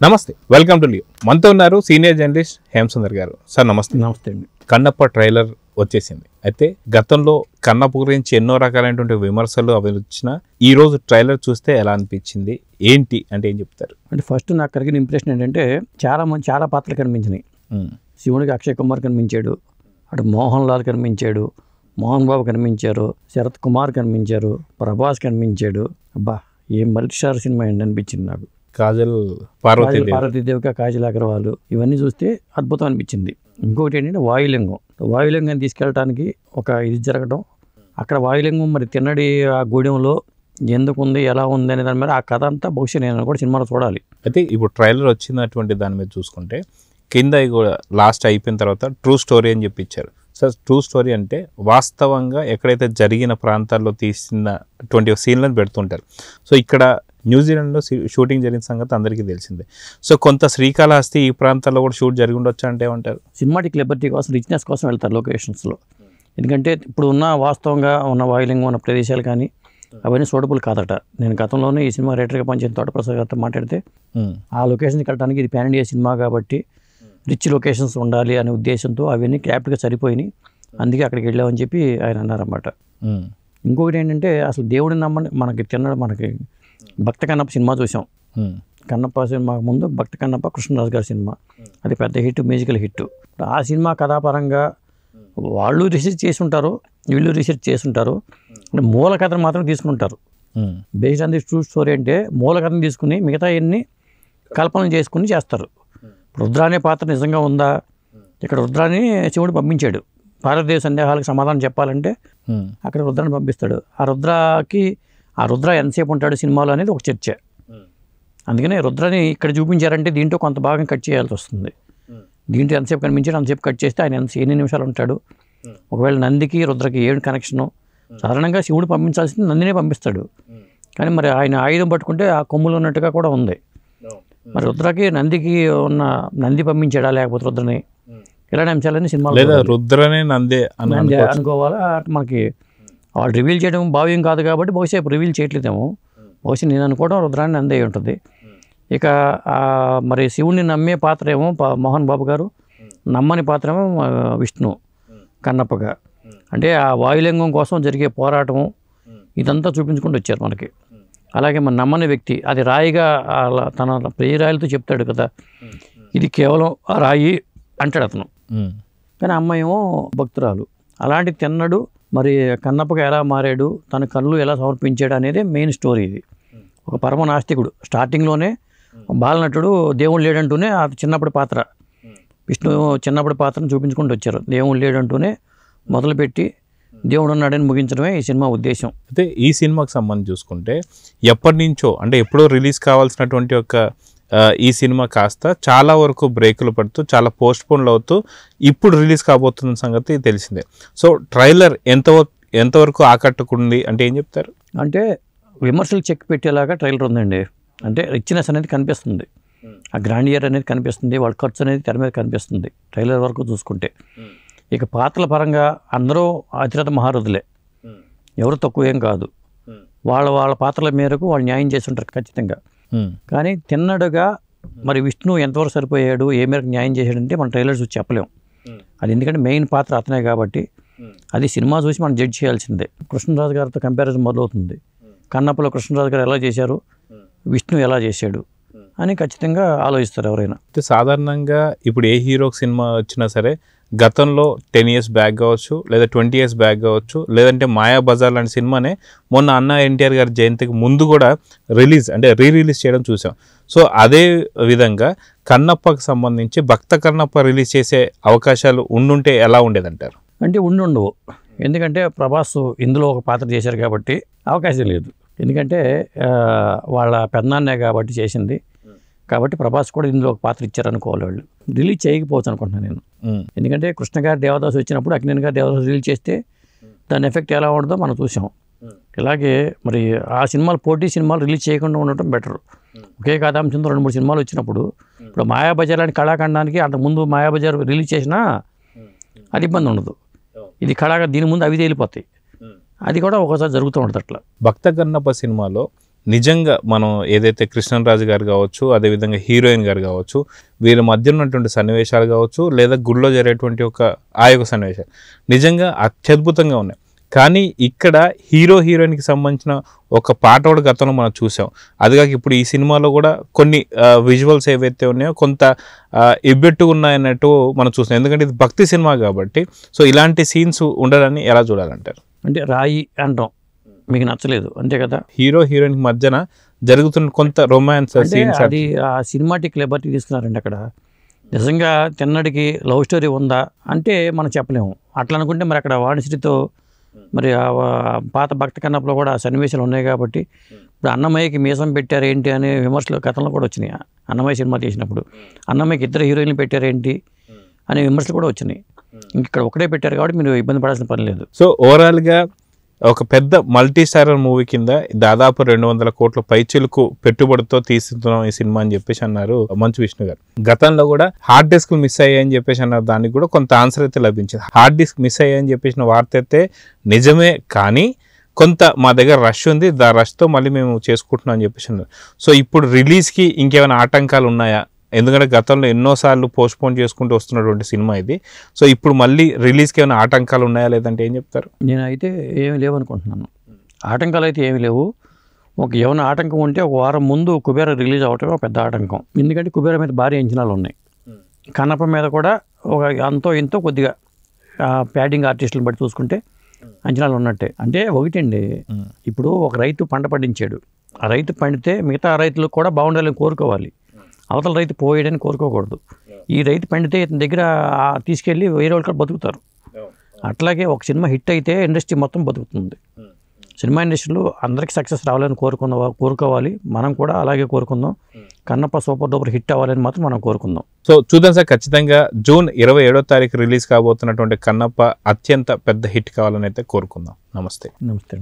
నమస్తే, welcome to Leo. మనతో ఉన్నారు సీనియర్ జర్నలిస్ట్ హేమసుందర్ గారు. సార్ నమస్తే. నమస్తే అండి. కన్నప్ప ట్రైలర్ వచ్చేసింది. అయితే గతంలో కన్నప్ప గురించి ఎన్నో రకాలైనటువంటి విమర్శలు అవి వచ్చినా ఈ రోజు ట్రైలర్ చూస్తే ఎలా అనిపించింది, ఏంటి అంటే ఏం చెప్తారు? అంటే ఫస్ట్ నాకు కలిగిన ఇంప్రెషన్ ఏంటంటే చాలా పాత్రలు కనిపించినాయి. శివునికి అక్షయ్ కుమార్ కనిపించాడు, అటు మోహన్ లాల్ కనిపించాడు, మోహన్ బాబు కనిపించారు, శరత్ కుమార్ కనిపించారు, ప్రభాస్ కనిపించాడు. అబ్బా, ఏం మల్టీస్టార్ సినిమా ఏంటి అనిపించింది నాకు. కాజల్, పార్వతీదేవిక, కాజల్ అగర్వాల్ ఇవన్నీ చూస్తే అద్భుతం అనిపించింది. ఇంకొకటి ఏంటంటే వాయులింగం తీసుకెళ్ళటానికి ఒక ఇది జరగడం, అక్కడ వాయులింగం మరి తిన్నడి ఆ గూడెంలో ఎందుకు ఉంది, ఎలా ఉంది అనే దాని మీద ఆ కథ అంతా బహుశా నేను కూడా సినిమాలో చూడాలి. అయితే ఇప్పుడు ట్రైలర్ వచ్చినటువంటి దాని మీద చూసుకుంటే కింద కూడా లాస్ట్ అయిపోయిన తర్వాత ట్రూ స్టోరీ అని చెప్పి ఇచ్చారు. సార్, ట్రూ స్టోరీ అంటే వాస్తవంగా ఎక్కడైతే జరిగిన ప్రాంతాల్లో తీసినటువంటి సీన్లను పెడుతుంటారు. సో ఇక్కడ న్యూజిలాండ్లో షూటింగ్ జరిగిన సంగతి అందరికీ తెలిసిందే. సో కొంత శ్రీకాళహస్తి ఈ ప్రాంతాల్లో కూడా షూట్ జరిగి ఉండొచ్చు అంటే ఏమంటారు? సినిమాటిక్ లిబర్టీ కోసం, రిచ్నెస్ కోసం వెళ్తారు లొకేషన్స్లో. ఎందుకంటే ఇప్పుడు ఉన్న వాస్తవంగా ఉన్న వాయులింగం ఉన్న ప్రదేశాలు కానీ అవన్నీ సూటబుల్ కాదట. నేను గతంలోనే ఈ సినిమా రైటర్గా పనిచేసిన తోటప్రసాద్ గారితో మాట్లాడితే ఆ లొకేషన్కి వెళ్ళడానికి ఇది పాన్ ఇండియా సినిమా కాబట్టి రిచ్ లొకేషన్స్ ఉండాలి అనే ఉద్దేశంతో అవన్నీ క్యాప్ట్గా సరిపోయినాయి, అందుకే అక్కడికి వెళ్ళామని చెప్పి ఆయన అన్నారన్నమాట. ఇంకొకటి ఏంటంటే అసలు దేవుడిని నమ్మని మనకి భక్త కన్నప్ప సినిమా చూసాం. కన్నప్ప సినిమా ముందు భక్త కన్నప్ప కృష్ణరాజు గారి సినిమా, అది పెద్ద హిట్, మ్యూజికల్ హిట్. ఆ సినిమా కథాపరంగా వాళ్ళు రీసెర్చ్ చేసుంటారు, వీళ్ళు రీసెర్చ్ చేసుంటారు, అంటే మూల కథను మాత్రం తీసుకుంటారు. Based on the true story అంటే మూల కథను తీసుకుని మిగతా ఎన్ని కల్పనలు చేసుకుని చేస్తారు. రుద్ర అనే పాత్ర నిజంగా ఉందా? ఇక్కడ రుద్రాని శివుడు పంపించాడు, పార్వతీదేవి సందేహాలకు సమాధానం చెప్పాలంటే అక్కడ రుద్రాన్ని పంపిస్తాడు. ఆ రుద్ర ఎంతసేపు ఉంటాడు సినిమాలో అనేది ఒక చర్చ. అందుకనే రుద్రాని ఇక్కడ చూపించారంటే దీంట్లో కొంత భాగం కట్ చేయాల్సి వస్తుంది. దీంట్లో ఎంతసేపు కనిపించాడు అంతసేపు కట్ చేస్తే ఆయన ఎన్ని నిమిషాలు ఉంటాడు. ఒకవేళ నందికి రుద్రకి ఏడు కనెక్షను. సాధారణంగా శివుడు పంపించాల్సింది నందినే పంపిస్తాడు, కానీ మరి ఆయన ఆయుధం పట్టుకుంటే ఆ కొమ్ములు ఉన్నట్టుగా కూడా ఉంది. మరి రుద్రకి నంది పంపించాడా లేకపోతే రుద్రని, ఇలాంటి అంశాలన్నీ సినిమా రుద్రనే నందే అనుకోవాలా. మనకి వాళ్ళు రివీల్ చేయడం భావ్యం కాదు కాబట్టి బహుశా ఇప్పుడు రివీల్ చేయట్లేదేమో. బహుశా నేను అనుకోవడం రుద్రాన్ని నందే ఉంటుంది. ఇక మరి శివుణ్ణి నమ్మే పాత్ర ఏమో మోహన్ బాబు గారు, నమ్మని పాత్ర ఏమో విష్ణు కన్నప్పగా. అంటే ఆ వాయులింగం కోసం జరిగే పోరాటం ఇదంతా చూపించుకుంటూ వచ్చారు మనకి. అలాగే మన నమ్మని వ్యక్తి అది రాయిగా తన ప్రియురాయిలతో చెప్తాడు కదా, ఇది కేవలం ఆ రాయి అంటాడు అతను. కానీ అమ్మాయి ఏమో భక్తురాలు. అలాంటి తిన్నడు మరి కన్నప్పగా ఎలా మారాడు, తన కళ్ళు ఎలా సమర్పించాడు అనేది మెయిన్ స్టోరీ. ఇది ఒక పరమ నాస్తికుడు. స్టార్టింగ్లోనే బాలనటుడు దేవుడు లేడంటూనే ఆ చిన్నప్పటి పాత్ర, విష్ణు చిన్నప్పటి పాత్రను చూపించుకుంటూ వచ్చారు. దేవుడు లేడంటూనే మొదలుపెట్టి దేవుడు ఉన్నాడని ముగించడమే ఈ సినిమా ఉద్దేశం. అయితే ఈ సినిమాకి సంబంధించి చూసుకుంటే ఎప్పటి నుంచో అంటే ఎప్పుడో రిలీజ్ కావాల్సినటువంటి ఒక ఈ సినిమా కాస్త చాలా వరకు బ్రేకులు పడుతూ చాలా పోస్ట్ పోన్లు అవుతూ ఇప్పుడు రిలీజ్ కాబోతున్న సంగతి తెలిసిందే. సో ట్రైలర్ ఎంతవరకు ఆకట్టుకుంది అంటే ఏం చెప్తారు? అంటే విమర్శలు చెక్ పెట్టేలాగా ట్రైలర్ ఉందండి. అంటే రిచ్నెస్ అనేది కనిపిస్తుంది, ఆ గ్రాండియర్ అనేది కనిపిస్తుంది, వాళ్ళ ఖర్చు అనేది తెర మీద కనిపిస్తుంది ట్రైలర్ వరకు చూసుకుంటే. ఇక పాత్రల పరంగా అందరూ అతిరథ మహారథులే, ఎవరు తక్కువేం కాదు. వాళ్ళ పాత్రల మేరకు వాళ్ళు న్యాయం చేసి ఉంటారు ఖచ్చితంగా. కానీ తిన్నడుగా మరి విష్ణు ఎంతవరకు సరిపోయాడు, ఏ మేరకు న్యాయం చేశాడంటే మన ట్రైలర్ చూసి చెప్పలేం. అది ఎందుకంటే మెయిన్ పాత్ర అతనే కాబట్టి అది సినిమా చూసి మనం జడ్జ్ చేయాల్సిందే. కృష్ణరాజు గారితో కంపారిజన్ మొదలవుతుంది. కన్నప్పలో కృష్ణరాజు గారు ఎలా చేశారు, విష్ణు ఎలా చేశాడు అని ఖచ్చితంగా ఆలోచిస్తారు ఎవరైనా. సాధారణంగా ఇప్పుడు ఏ హీరోకి సినిమా వచ్చినా సరే గతంలో 10 years బ్యాక్ కావచ్చు, లేదా 20 years బ్యాక్ కావచ్చు, లేదంటే మాయాబజార్ లాంటి సినిమానే మొన్న అన్న ఎన్టీఆర్ గారి జయంతికి ముందు కూడా రిలీజ్ చేయడం చూసాం. సో అదే విధంగా కన్నప్పకు సంబంధించి భక్త కన్నప్ప రిలీజ్ చేసే అవకాశాలు ఉండుంటే ఎలా ఉండేదంటారు? అంటే ఉండవు. ఎందుకంటే ప్రభాస్ ఇందులో ఒక పాత్ర చేశారు కాబట్టి అవకాశం లేదు. ఎందుకంటే వాళ్ళ పెద్దనాన్నే కాబట్టి చేసింది కాబట్టి ప్రభాస్ కూడా ఇందులో ఒక పాత్ర ఇచ్చారనుకోవాలి. వాళ్ళు రిలీజ్ చేయకపోవచ్చు అనుకుంటున్నాను నేను. ఎందుకంటే కృష్ణ గారి దేవదాసు వచ్చినప్పుడు అక్కినేని గారి దేవదాసు రిలీజ్ చేస్తే దాని ఎఫెక్ట్ ఎలా ఉండదో మనం చూసాం. ఇలాగే మరి ఆ పోటీ సినిమాలు రిలీజ్ చేయకుండా ఉండటం బెటర్. ఒకే కథాంశంతో 2-3 సినిమాలు వచ్చినప్పుడు ఇప్పుడు మాయాబజార్ లాంటి కళాఖండానికి అంతకుముందు మాయాబజార్ రిలీజ్ చేసినా అది ఇబ్బంది ఉండదు. ఇది దీని ముందు అవి తేలిపోతాయి. అది కూడా ఒక్కోసారి జరుగుతూ ఉంటుంది అట్లా. భక్త కన్నప్ప సినిమాలో నిజంగా మనం ఏదైతే కృష్ణరాజు గారు కావచ్చు, అదేవిధంగా హీరోయిన్ గారు కావచ్చు, వీరి మధ్య ఉన్నటువంటి సన్నివేశాలు కావచ్చు, లేదా గుడిలో జరిగేటువంటి ఆ యొక్క సన్నివేశాలు నిజంగా అత్యద్భుతంగా ఉన్నాయి. కానీ ఇక్కడ హీరోయిన్కి సంబంధించిన ఒక పాట కూడా గతంలో మనం చూసాం. అదిగాక ఇప్పుడు ఈ సినిమాలో కూడా కొన్ని విజువల్స్ ఏవైతే ఉన్నాయో కొంత ఎబ్బెట్టుగా ఉన్నాయన్నట్టు మనం చూసాం. ఎందుకంటే ఇది భక్తి సినిమా కాబట్టి. సో ఇలాంటి సీన్స్ ఉండాలని ఎలా చూడాలంటారు? అంటే రాయి అంటాం, మీకు నచ్చలేదు అంతే కదా. హీరోయిన్ మధ్యన జరుగుతున్న కొంత రొమాన్స్ సీన్స్, అది ఆ సినిమాటిక్ లిబర్టీ తీసుకున్నారండి అక్కడ. నిజంగా తిన్నడికి లవ్ స్టోరీ ఉందా అంటే మనం చెప్పలేము. అట్లా అనుకుంటే మరి అక్కడ వాణిశ్రీతో మరి పాత భక్త కన్నప్పలో కూడా సన్నివేశాలు ఉన్నాయి కాబట్టి ఇప్పుడు అన్నమయ్యకి మీసం పెట్టారు ఏంటి అనే విమర్శలు గతంలో కూడా వచ్చినాయి. అన్నమయ్య సినిమా తీసినప్పుడు అన్నమయ్యకి 2 హీరోయిన్లు పెట్టారేంటి అనే విమర్శలు కూడా వచ్చినాయి. ఇక్కడ ఒకటే పెట్టారు కాబట్టి మీరు ఇబ్బంది పడాల్సిన పని లేదు. సో ఓవరాల్గా ఒక పెద్ద మల్టీ స్టారర్ మూవీ కింద దాదాపు 200 కోట్ల పైచిలకు పెట్టుబడితో తీస్తున్నాం ఈ సినిమా అని చెప్పేసి అన్నారు మంచు విష్ణు గారు. గతంలో కూడా హార్డ్ డిస్క్ మిస్ అయ్యాయని చెప్పేసి అన్నారు. దానికి కూడా కొంత ఆన్సర్ అయితే లభించింది. హార్డ్ డిస్క్ మిస్ అయ్యాయని చెప్పేసిన వార్త అయితే నిజమే, కానీ కొంత మా దగ్గర రష్ ఉంది, రష్తో మళ్ళీ మేము చేసుకుంటున్నాం అని చెప్పేసి అన్నారు. సో ఇప్పుడు రిలీజ్కి ఇంకేమైనా ఆటంకాలు ఉన్నాయా? ఎందుకంటే గతంలో ఎన్నోసార్లు పోస్ట్పోన్ చేసుకుంటూ వస్తున్నటువంటి సినిమా ఇది. సో ఇప్పుడు మళ్ళీ రిలీజ్కి ఏమైనా ఆటంకాలు ఉన్నాయా లేదంటే ఏం చెప్తారు? నేనైతే ఏమి లేవు అనుకుంటున్నాను. ఆటంకాలు అయితే ఏమి లేవు. ఏమైనా ఆటంకం ఉంటే ఒక వారం ముందు కుబేర రిలీజ్ అవటమే పెద్ద ఆటంకం. ఎందుకంటే కుబేర మీద భారీ అంచనాలు ఉన్నాయి. కన్నప్ప మీద కూడా ఒక అంతో ఇంతో కొద్దిగా ప్యాడింగ్ ఆర్టిస్టులను బట్టి చూసుకుంటే అంచనాలు ఉన్నట్టే. అంటే ఒకటండి, ఇప్పుడు ఒక రైతు పంట పండించాడు. ఆ రైతు పండితే మిగతా రైతులకు కూడా బాగుండాలని కోరుకోవాలి. అవతల రైతు పోయేయడానికి కోరుకోకూడదు. ఈ రైతు పండితే ఇతని దగ్గర తీసుకెళ్ళి వేరే వాళ్ళు కూడా బతుకుతారు. అట్లాగే ఒక సినిమా హిట్ అయితే ఇండస్ట్రీ మొత్తం బతుకుతుంది. సినిమా ఇండస్ట్రీలో అందరికీ సక్సెస్ రావాలని కోరుకోవాలి. మనం కూడా అలాగే కోరుకుందాం. కన్నప్ప సూపర్ డూపర్ హిట్ అవ్వాలని మాత్రం మనం కోరుకుందాం. సో చూద్దాం సార్, ఖచ్చితంగా జూన్ 27వ తారీఖు రిలీజ్ కాబోతున్నటువంటి కన్నప్ప అత్యంత పెద్ద హిట్ కావాలని అయితే కోరుకుందాం. నమస్తే. నమస్తే.